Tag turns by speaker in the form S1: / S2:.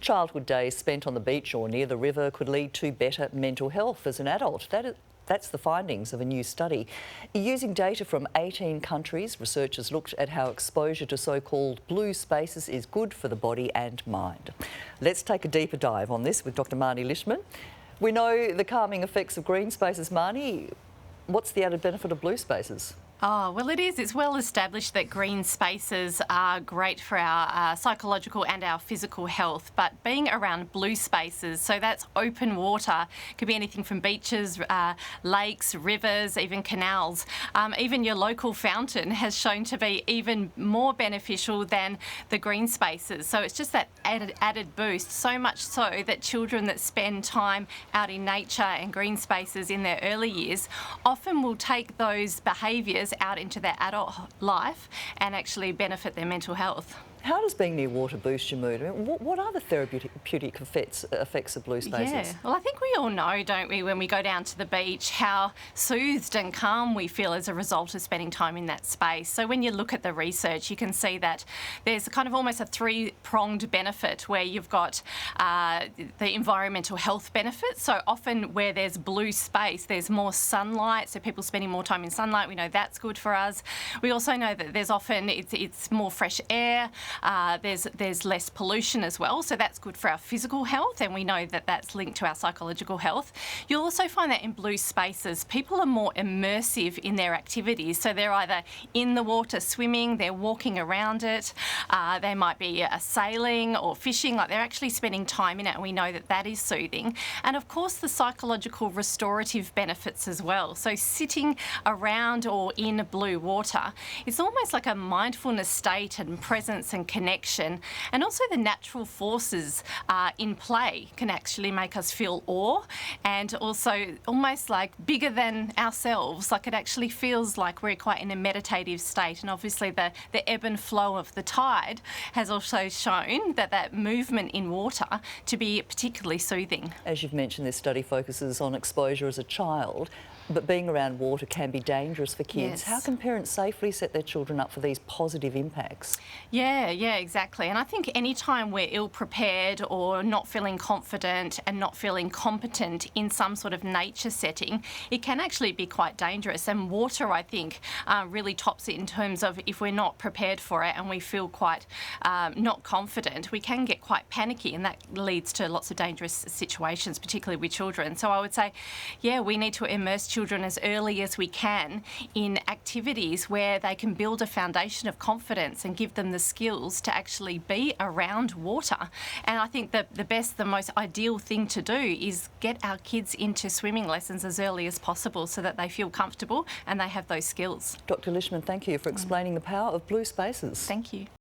S1: Childhood days spent on the beach or near the river could lead to better mental health as an adult. That's the findings of a new study. Using data from 18 countries, researchers looked at how exposure to so-called blue spaces is good for the body and mind. Let's take a deeper dive on this with Dr. Marnie Lishman. We know the calming effects of green spaces. Marnie, what's the added benefit of blue spaces?
S2: Oh, well, it is. It's well established that green spaces are great for our psychological and our physical health, but being around blue spaces, so that's open water, could be anything from beaches, lakes, rivers, even canals, even your local fountain has shown to be even more beneficial than the green spaces. So it's just that added boost, so much so that children that spend time out in nature and green spaces in their early years often will take those behaviours out into their adult life and actually benefit their mental health.
S1: How does being near water boost your mood? I mean, what are the therapeutic effects of blue spaces?
S2: Yeah, well, I think we all know, don't we, when we go down to the beach, how soothed and calm we feel as a result of spending time in that space. So when you look at the research, you can see that there's kind of almost a three-pronged benefit where you've got the environmental health benefits. So often where there's blue space, there's more sunlight, so people spending more time in sunlight, we know that's good for us. We also know that there's often, it's more fresh air, there's less pollution as well, so that's good for our physical health, and we know that that's linked to our psychological health. You'll also find that in blue spaces, people are more immersive in their activities, so they're either in the water swimming, they're walking around it, they might be sailing or fishing, like they're actually spending time in it, and we know that that is soothing. And of course the psychological restorative benefits as well. So sitting around or in blue water, it's almost like a mindfulness state and presence and connection, and also the natural forces in play can actually make us feel awe, and also almost like bigger than ourselves. Like it actually feels like we're quite in a meditative state, and obviously the ebb and flow of the tide has also shown that movement in water to be particularly soothing.
S1: As you've mentioned, this study focuses on exposure as a child, but being around water can be dangerous for kids.
S2: Yes.
S1: How can parents safely set their children up for these positive impacts?
S2: Yeah, exactly. And I think any time we're ill-prepared or not feeling confident and not feeling competent in some sort of nature setting, it can actually be quite dangerous. And water, I think, really tops it in terms of if we're not prepared for it and we feel quite not confident, we can get quite panicky, and that leads to lots of dangerous situations, particularly with children. So I would say, yeah, we need to immerse children as early as we can in activities where they can build a foundation of confidence and give them the skills to actually be around water. And I think that the most ideal thing to do is get our kids into swimming lessons as early as possible so that they feel comfortable and they have those skills.
S1: Dr. Lishman, thank you for explaining the power of blue spaces.
S2: Thank you.